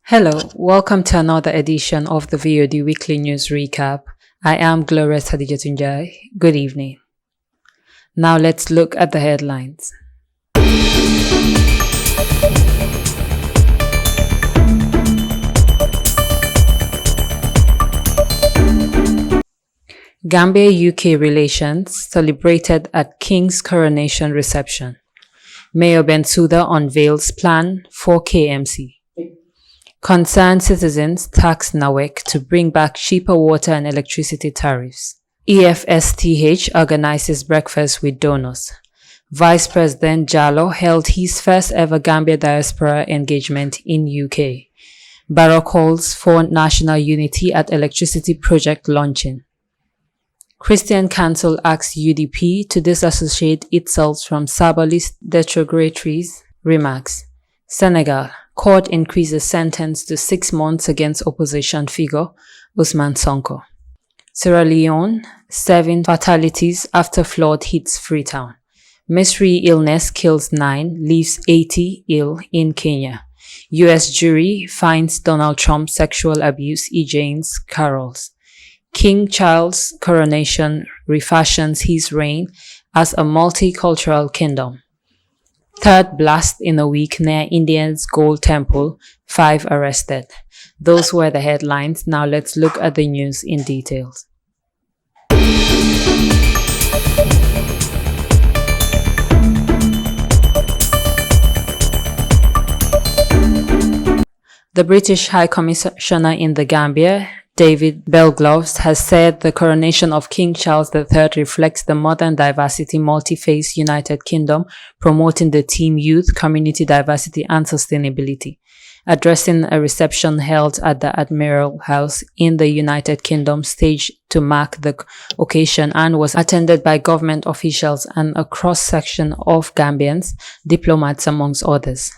Hello, welcome to another edition of the VOD Weekly News Recap. I am Glorious Haddjitou Njie. Good evening. Now let's look at the headlines. Gambia-UK relations celebrated at King's coronation reception. Mayor Bensouda unveils plan for KMC. Concerned citizens tax NAWEC to bring back cheaper water and electricity tariffs. EFSTH organizes breakfast with donors. Vice President Jallow held his first ever Gambia diaspora engagement in UK. Barrow calls for national unity at electricity project launching. Christian Council asks UDP to disassociate itself from Sabalist detrogatories remarks. Senegal. Court increases sentence to 6 months against opposition figure Ousmane Sonko. Sierra Leone, 7 fatalities after flood hits Freetown. Mystery illness kills 9, leaves 80 ill in Kenya. US jury finds Donald Trump sexual abuse James Carroll's. King Charles' coronation refashions his reign as a multicultural kingdom. Third blast in a week near India's Gold Temple, 5 arrested. Those were the headlines. Now let's look at the news in details. The British High Commissioner in the Gambia, David Belgloves, has said the coronation of King Charles III reflects the modern diversity multi-faith United Kingdom, promoting the theme youth, community diversity and sustainability. Addressing a reception held at the Admiral House in the United Kingdom, staged to mark the occasion and was attended by government officials and a cross-section of Gambians, diplomats amongst others.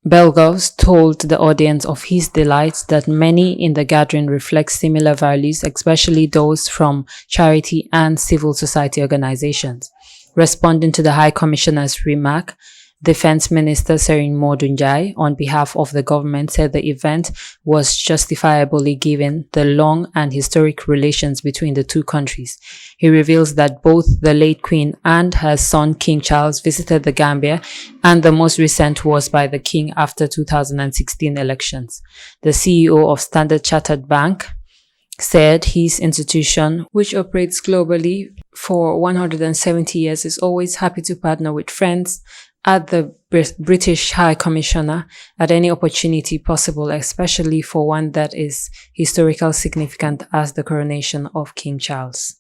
Belgloves told the audience of his delight that many in the gathering reflect similar values, especially those from charity and civil society organizations. Responding to the High Commissioner's remark, Defense Minister Serin Modunjai, on behalf of the government, said the event was justifiably given the long and historic relations between the two countries. He reveals that both the late Queen and her son King Charles visited the Gambia, and the most recent was by the King after 2016 elections. The CEO of Standard Chartered Bank said his institution, which operates globally for 170 years, is always happy to partner with friends at the British High Commissioner at any opportunity possible, especially for one that is historically significant as the coronation of King Charles.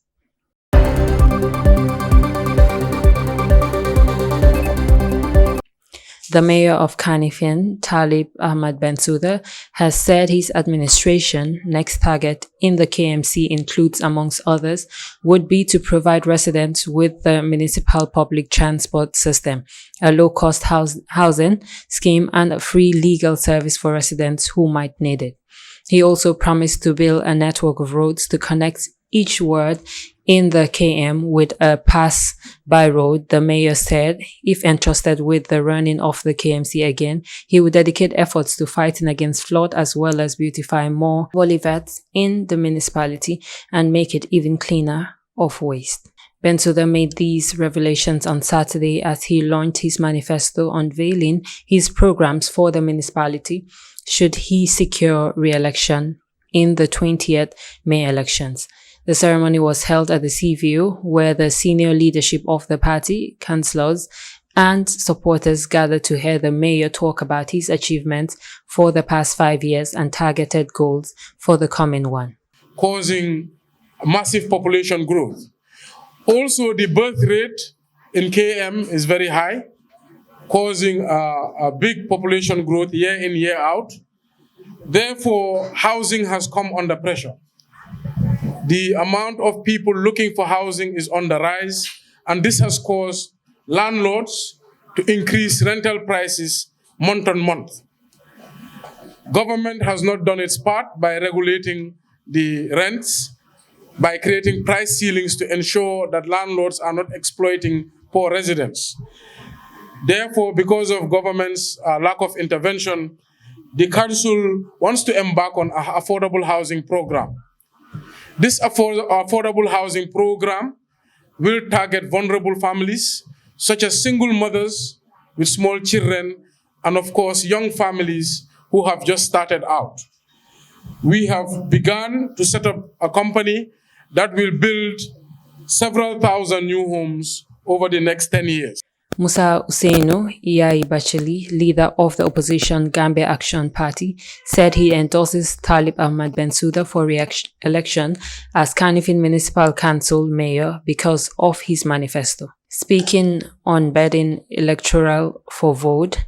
The mayor of Kanifing, Talib Ahmad Bensouda, has said his administration next target in the KMC includes, amongst others, would be to provide residents with the municipal public transport system, a low-cost housing scheme, and a free legal service for residents who might need it. He also promised to build a network of roads to connect each ward in the KM with a pass-by road. The mayor said if entrusted with the running of the KMC again, he would dedicate efforts to fighting against flood as well as beautify more boulevards in the municipality and make it even cleaner of waste. Bensouda made these revelations on Saturday as he launched his manifesto unveiling his programs for the municipality should he secure re-election in the 20th May elections. The ceremony was held at the Seaview, where the senior leadership of the party, councillors, and supporters gathered to hear the mayor talk about his achievements for the past 5 years and targeted goals for the coming one. Causing massive population growth. Also, the birth rate in KM is very high, causing a big population growth year in, year out. Therefore, housing has come under pressure. The amount of people looking for housing is on the rise, and this has caused landlords to increase rental prices month on month. Government has not done its part by regulating the rents, by creating price ceilings to ensure that landlords are not exploiting poor residents. Therefore, because of government's lack of intervention, the council wants to embark on an affordable housing program. This affordable housing program will target vulnerable families, such as single mothers with small children, and of course, young families who have just started out. We have begun to set up a company that will build several thousand new homes over the next 10 years. Musa Usainu Iyai Bacheli, leader of the opposition Gambia Action Party, said he endorses Talib Ahmad Bensouda for re-election as Kanifing Municipal Council mayor because of his manifesto. Speaking on bidding electoral for vote,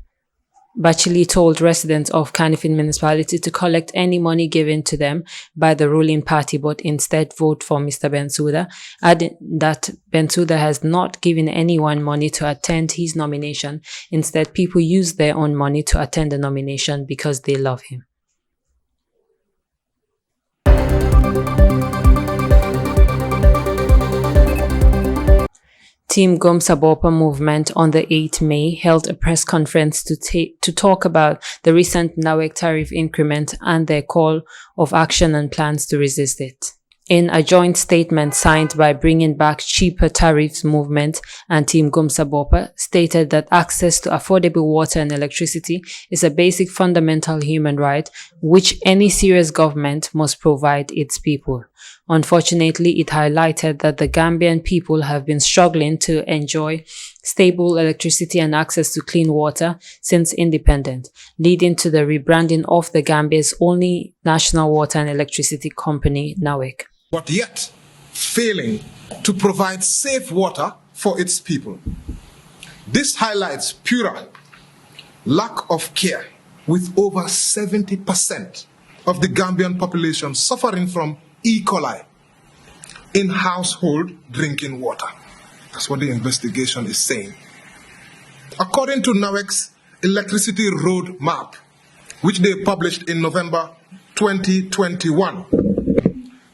Bacheli told residents of Kanifing municipality to collect any money given to them by the ruling party but instead vote for Mr. Bensouda, adding that Bensouda has not given anyone money to attend his nomination. Instead, people use their own money to attend the nomination because they love him. Team Gomsabopa movement on the 8th May held a press conference to talk about the recent NAWEC tariff increment and their call of action and plans to resist it. In a joint statement signed by Bringing Back Cheaper Tariffs Movement and Team Gomsabopa, stated that access to affordable water and electricity is a basic fundamental human right which any serious government must provide its people. Unfortunately, it highlighted that the Gambian people have been struggling to enjoy stable electricity and access to clean water since independence, leading to the rebranding of the Gambia's only national water and electricity company, NAWEC. But yet failing to provide safe water for its people. This highlights pure lack of care, with over 70% of the Gambian population suffering from E. coli in household drinking water. That's what the investigation is saying. According to NAWEC's electricity road map, which they published in November 2021,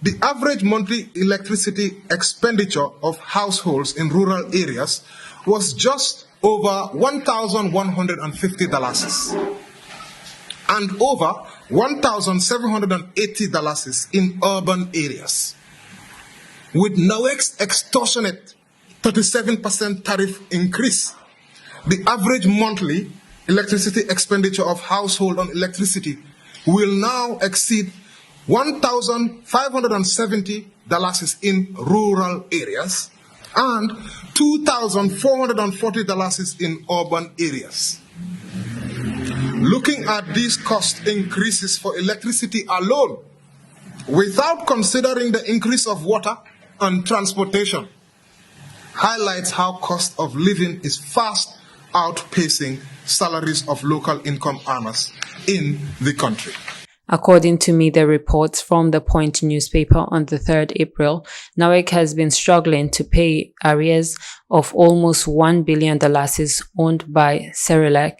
the average monthly electricity expenditure of households in rural areas was just over $1,150 and over $1,780 in urban areas. With NAWEC's extortionate 37% tariff increase, the average monthly electricity expenditure of household on electricity will now exceed $1,570 in rural areas and $2,440 in urban areas. Looking at these cost increases for electricity alone, without considering the increase of water and transportation, highlights how cost of living is fast outpacing salaries of local income earners in the country. According to media reports from the Point newspaper on the 3rd April, NAWEC has been struggling to pay arrears of almost $1 billion owned by Cerelac.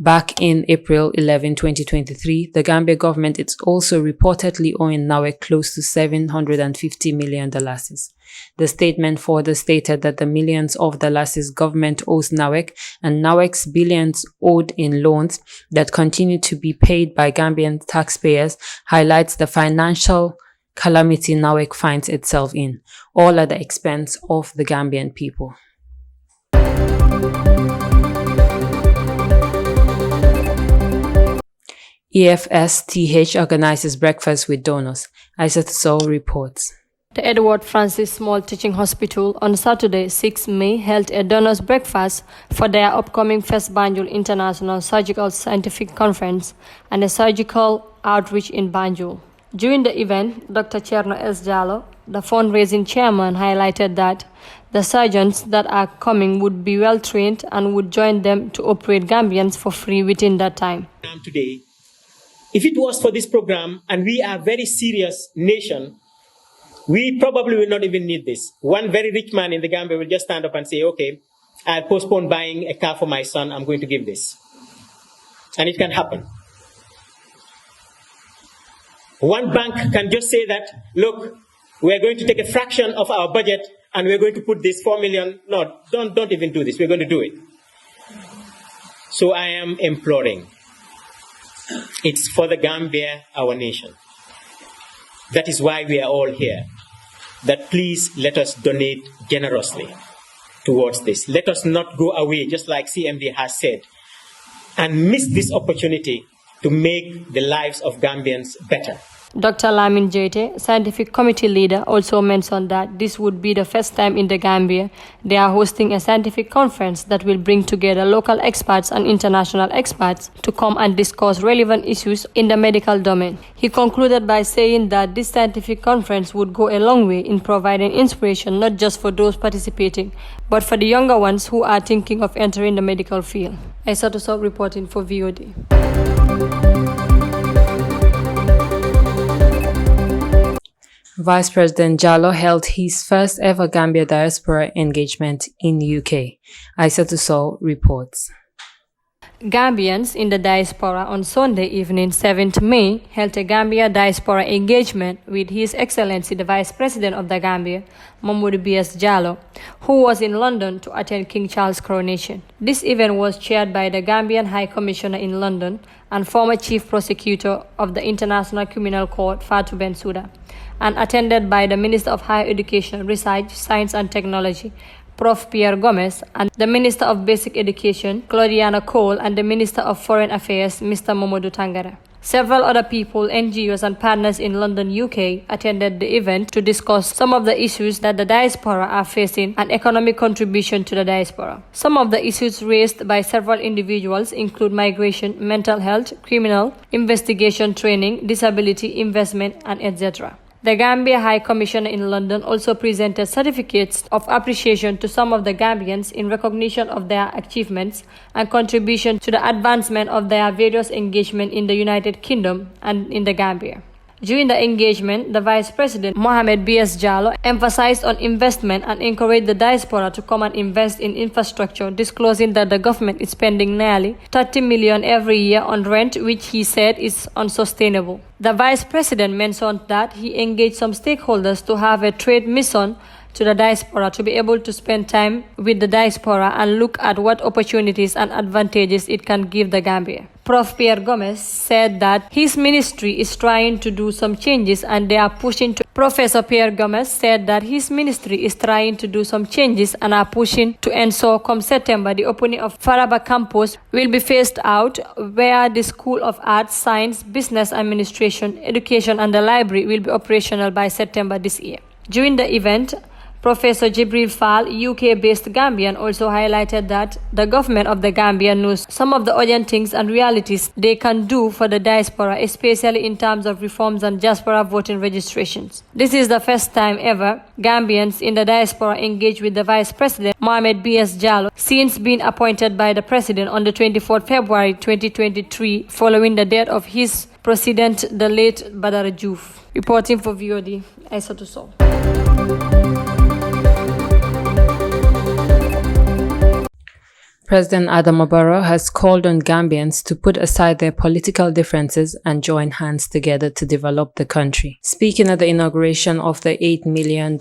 Back in April 11, 2023, the Gambia government is also reportedly owing NAWEC close to $750 million. The statement further stated that the millions of dollars government owes NAWEC and NAWEC's billions owed in loans that continue to be paid by Gambian taxpayers highlights the financial calamity NAWEC finds itself in, all at the expense of the Gambian people. EFSTH organizes breakfast with donors. Isaac Soul reports. The Edward Francis Small Teaching Hospital on Saturday, 6 May, held a donors' breakfast for their upcoming First Banjul International Surgical Scientific Conference and a surgical outreach in Banjul. During the event, Dr. Cherno S. Jallo, the fundraising chairman, highlighted that the surgeons that are coming would be well trained and would join them to operate Gambians for free within that time. Today, if it was for this program, and we are a very serious nation, we probably will not even need this. One very rich man in the Gambia will just stand up and say, okay, I'll postpone buying a car for my son, I'm going to give this. And it can happen. One bank can just say that, look, we're going to take a fraction of our budget and we're going to put this 4 million. No, don't even do this. We're going to do it. So I am imploring It's for the Gambia, our nation. That is why we are all here. That please let us donate generously towards this. Let us not go away, just like CMD has said, and miss this opportunity to make the lives of Gambians better. Dr. Lamin Jete, scientific committee leader, also mentioned that this would be the first time in the Gambia they are hosting a scientific conference that will bring together local experts and international experts to come and discuss relevant issues in the medical domain. He concluded by saying that this scientific conference would go a long way in providing inspiration not just for those participating, but for the younger ones who are thinking of entering the medical field. Haddjitou Njie reporting for VOD. Vice President Jallow held his first ever Gambia diaspora engagement in UK. Haddjitou Njie reports. Gambians in the diaspora on Sunday evening, 7th May, held a Gambia diaspora engagement with His Excellency the Vice President of the Gambia, Mamadou B.S. Jallow, who was in London to attend King Charles' coronation. This event was chaired by the Gambian High Commissioner in London and former Chief Prosecutor of the International Criminal Court, Fatou Bensouda, and attended by the Minister of Higher Education, Research, Science and Technology, Prof. Pierre Gomez, and the Minister of Basic Education, Claudiana Cole, and the Minister of Foreign Affairs, Mr. Momodou Tangara. Several other people, NGOs and partners in London, UK attended the event to discuss some of the issues that the diaspora are facing and economic contribution to the diaspora. Some of the issues raised by several individuals include migration, mental health, criminal investigation training, disability, investment, and etc. The Gambia High Commissioner in London also presented certificates of appreciation to some of the Gambians in recognition of their achievements and contribution to the advancement of their various engagements in the United Kingdom and in the Gambia. During the engagement, the Vice President, Mohamed B.S. Jallow, emphasized on investment and encouraged the diaspora to come and invest in infrastructure, disclosing that the government is spending nearly 30 million every year on rent, which he said is unsustainable. The Vice President mentioned that he engaged some stakeholders to have a trade mission to the diaspora to be able to spend time with the diaspora and look at what opportunities and advantages it can give the Gambia. Prof. Pierre Gomez said that his ministry is trying to do some changes and they are pushing to. Professor Pierre Gomez said that his ministry is trying to do some changes and are pushing to ensure come September the opening of Faraba campus will be phased out, where the School of Arts, Science, Business Administration, Education and the library will be operational by September this year. During the event, Professor Jibril Fall, UK-based Gambian, also highlighted that the government of the Gambia knows some of the urgent things and realities they can do for the diaspora, especially in terms of reforms and diaspora voting registrations. This is the first time ever Gambians in the diaspora engage with the Vice President, Mohamed B.S. Jallow, since being appointed by the President on the 24th February 2023, following the death of his President, the late Badara Diouf. Reporting for VOD, Haddjitou Njie. President Adama Barrow has called on Gambians to put aside their political differences and join hands together to develop the country. Speaking at the inauguration of the $8 million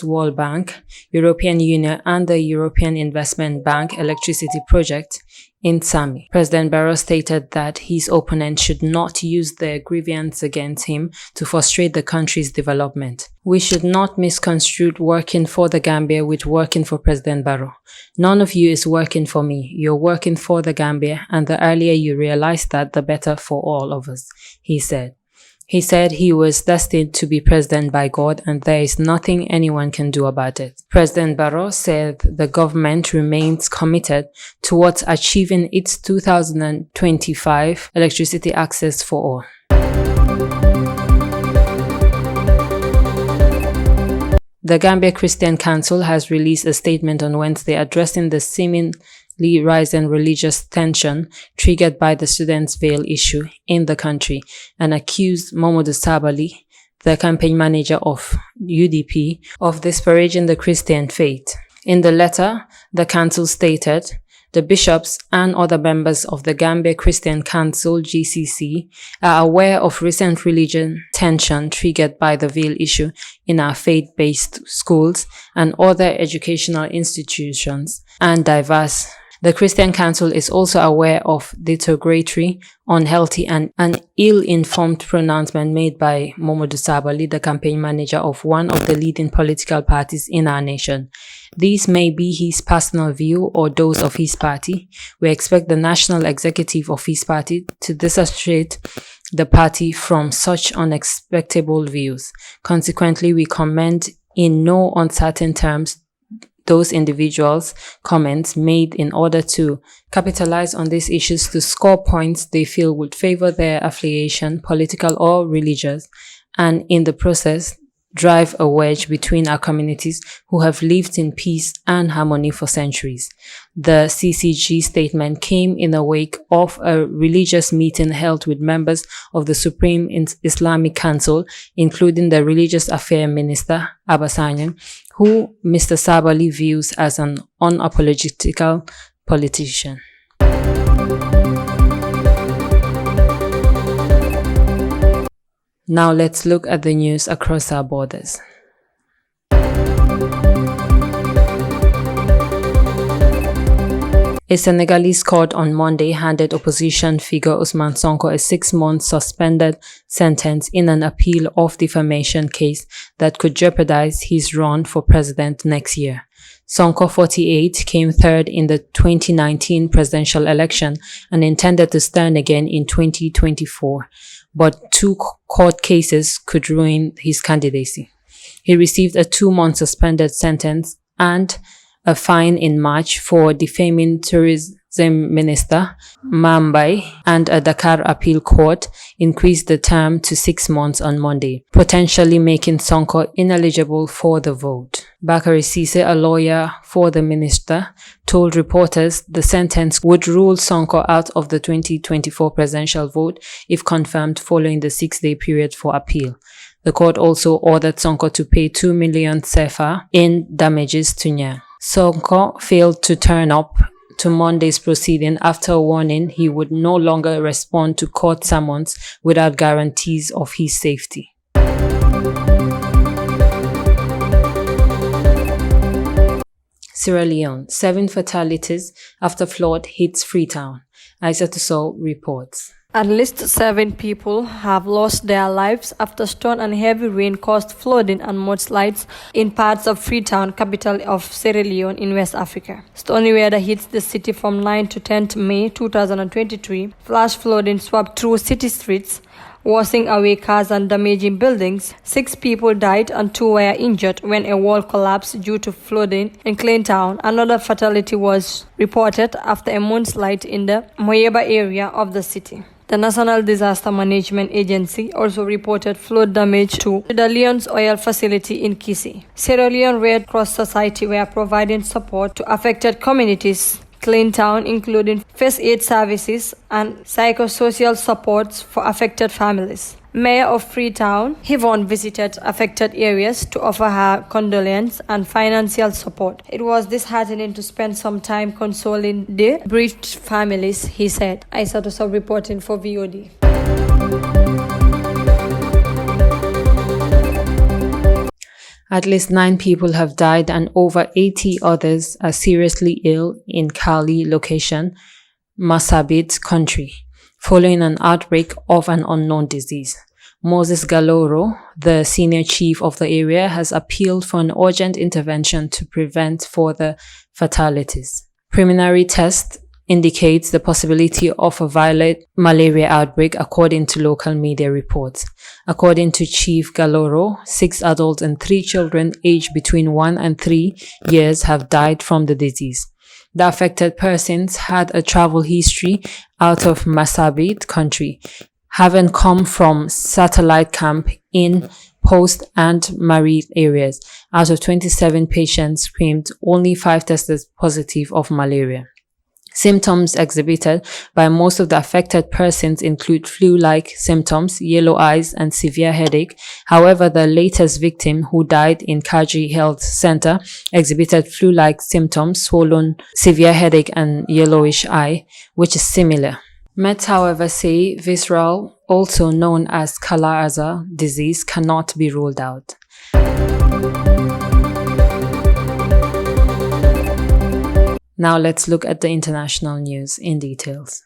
World Bank, European Union and the European Investment Bank electricity project in Sami, President Barrow stated that his opponents should not use their grievance against him to frustrate the country's development. We should not misconstrue working for the Gambia with working for President Barrow. None of you is working for me. You're working for the Gambia, and the earlier you realize that, the better for all of us, he said. He said he was destined to be president by God and there is nothing anyone can do about it. President Barrow said the government remains committed towards achieving its 2025 electricity access for all. The Gambia Christian Council has released a statement on Wednesday addressing the seemingly rising religious tension triggered by the students' veil issue in the country and accused Momodou Sabally, the campaign manager of UDP, of disparaging the Christian faith. In the letter, the council stated, the bishops and other members of the Gambia Christian Council (GCC) are aware of recent religion tension triggered by the veil issue in our faith-based schools and other educational institutions and diverse The Christian Council is also aware of derogatory, unhealthy and ill-informed pronouncement made by Momodu Sabali, the campaign manager of one of the leading political parties in our nation. These may be his personal view or those of his party. We expect the national executive of his party to disassociate the party from such unexpectable views. Consequently, we commend in no uncertain terms those individuals' comments made in order to capitalize on these issues to score points they feel would favor their affiliation, political or religious, and in the process drive a wedge between our communities who have lived in peace and harmony for centuries. The CCG statement came in the wake of a religious meeting held with members of the Supreme Islamic Council, including the Religious Affairs Minister, Abasanyan, who Mr. Sabali views as an unapologetical politician. Now let's look at the news across our borders. A Senegalese court on Monday handed opposition figure Ousmane Sonko a 6-month suspended sentence in an appeal of defamation case that could jeopardize his run for president next year. Sonko, 48, came third in the 2019 presidential election and intended to stand again in 2024, but 2 court cases could ruin his candidacy. He received a 2-month suspended sentence and a fine in March for defaming tourism minister Mambai, and a Dakar appeal court increased the term to 6 months on Monday, potentially making Sonko ineligible for the vote. Bakary Cisse, a lawyer for the minister, told reporters the sentence would rule Sonko out of the 2024 presidential vote if confirmed following the 6-day period for appeal. The court also ordered Sonko to pay 2 million CFA in damages to Njie. Sonko failed to turn up to Monday's proceeding after a warning he would no longer respond to court summons without guarantees of his safety. Sierra Leone, 7 fatalities after flood hits Freetown. Haddjitou reports. At least 7 people have lost their lives after storm and heavy rain caused flooding and mudslides in parts of Freetown, capital of Sierra Leone in West Africa. Stormy weather hits the city from 9 to 10 May 2023. Flash flooding swept through city streets, washing away cars and damaging buildings. 6 people died and 2 were injured when a wall collapsed due to flooding in Clintown. Another fatality was reported after a mudslide in the Moyeba area of the city. The National Disaster Management Agency also reported flood damage to the Leone's oil facility in Kisi. Sierra Leone Red Cross Society were providing support to affected communities. Clintown, including first aid services and psychosocial supports for affected families. Mayor of Freetown, Yvonne, visited affected areas to offer her condolence and financial support. It was disheartening to spend some time consoling the bereaved families, he said. Haddjitou reporting for VOD. At least 9 people have died and over 80 others are seriously ill in Kali location, Marsabit country, following an outbreak of an unknown disease. Moses Galoro, the senior chief of the area, has appealed for an urgent intervention to prevent further fatalities. Preliminary tests indicates the possibility of a violent malaria outbreak according to local media reports. According to Chief Galoro, 6 adults and 3 children aged between 1 and 3 years have died from the disease. The affected persons had a travel history out of Marsabit country, having come from satellite camp in Post and Marie areas. Out of 27 patients screened, only 5 tested positive of malaria. Symptoms exhibited by most of the affected persons include flu-like symptoms, yellow eyes, and severe headache. However, the latest victim, who died in Kaji Health Center, exhibited flu-like symptoms, swollen, severe headache, and yellowish eye, which is similar. Meds, however, say visceral, also known as Kala-Azar disease, cannot be ruled out. Now let's look at the international news in details.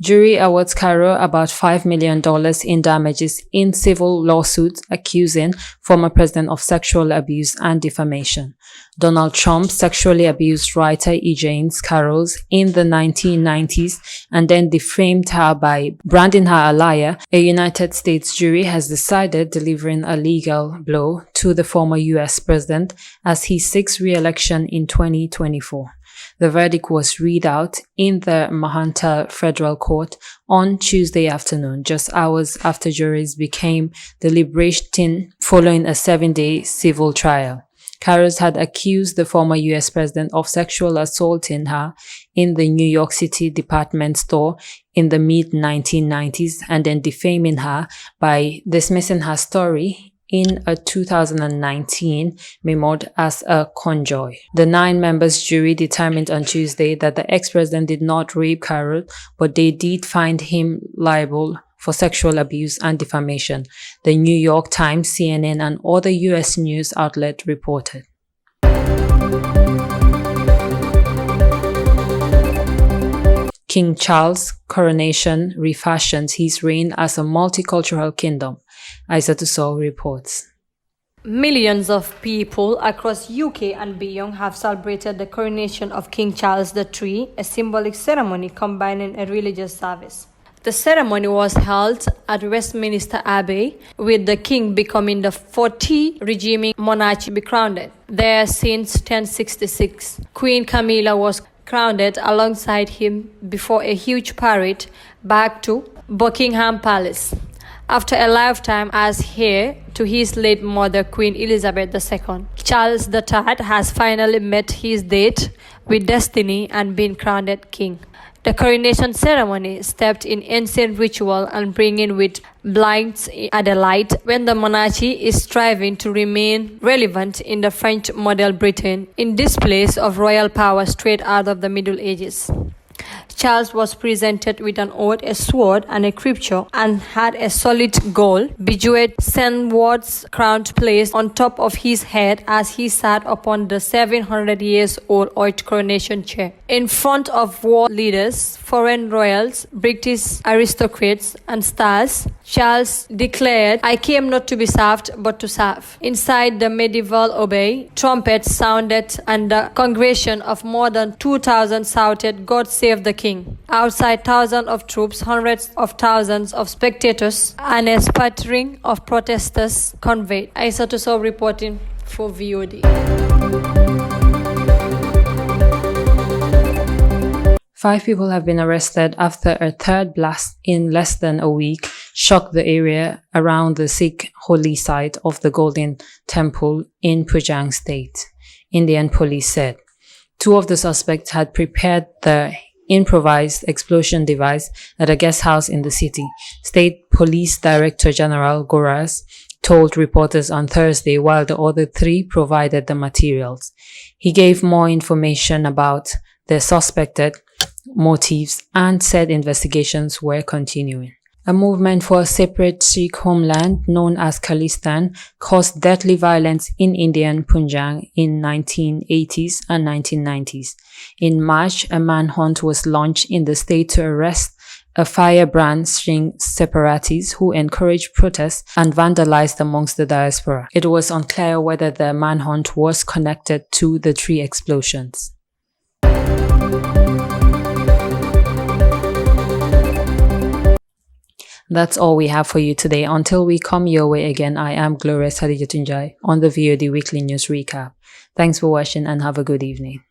Jury awards Cairo about $5 million in damages in civil lawsuit accusing former president of sexual abuse and defamation. Donald Trump sexually abused writer E. James Carroll in the 1990s and then defamed her by branding her a liar. A United States jury has decided delivering a legal blow to the former U.S. president as he seeks re-election in 2024. The verdict was read out in the Manhattan Federal Court on Tuesday afternoon, just hours after juries began deliberating following a 7-day civil trial. Carroll had accused the former U.S. president of sexual assaulting her in the New York City department store in the mid-1990s and then defaming her by dismissing her story in a 2019 memo as a conjoy. The 9-member jury determined on Tuesday that the ex-president did not rape Carroll, but they did find him liable for sexual abuse and defamation, the New York Times, CNN, and other U.S. news outlets reported. King Charles' coronation refashions his reign as a multicultural kingdom, Haddjitou reports. Millions of people across UK and beyond have celebrated the coronation of King Charles III, a symbolic ceremony combining a religious service. The ceremony was held at Westminster Abbey, with the king becoming the 40th reigning monarch to be crowned there since 1066. Queen Camilla was crowned alongside him before a huge parade back to Buckingham Palace, after a lifetime as heir to his late mother, Queen Elizabeth II. Charles III has finally met his date with destiny and been crowned king. The coronation ceremony stepped in ancient ritual and bringing with blinds at a light when the monarchy is striving to remain relevant in the French model Britain, in displays of royal power straight out of the Middle Ages. Charles was presented with an oath, a sword, and a sceptre, and had a solid gold bejeweled sandward's crown placed on top of his head as he sat upon the 700-year-old oak coronation chair. In front of world leaders, foreign royals, British aristocrats, and stars, Charles declared, "I came not to be served, but to serve." Inside the medieval abbey, trumpets sounded and the congregation of more than 2,000 shouted, "God save the King." Outside, thousands of troops, hundreds of thousands of spectators, and a sputtering of protesters conveyed. Haddjitou reporting for VOD. 5 people have been arrested after a third blast in less than a week shocked the area around the Sikh holy site of the Golden Temple in Punjab state, Indian police said. 2 of the suspects had prepared the improvised explosion device at a guest house in the city, State Police Director General Goras told reporters on Thursday, while the other 3 provided the materials. He gave more information about the suspected motives and said investigations were continuing. A movement for a separate Sikh homeland known as Khalistan caused deadly violence in Indian Punjab in 1980s and 1990s. In March, a manhunt was launched in the state to arrest a firebrand-string separatists who encouraged protests and vandalized amongst the diaspora. It was unclear whether the manhunt was connected to the 3 explosions. That's all we have for you today. Until we come your way again, I am Glorious Haddjitou Njie on the VOD Weekly News Recap. Thanks for watching and have a good evening.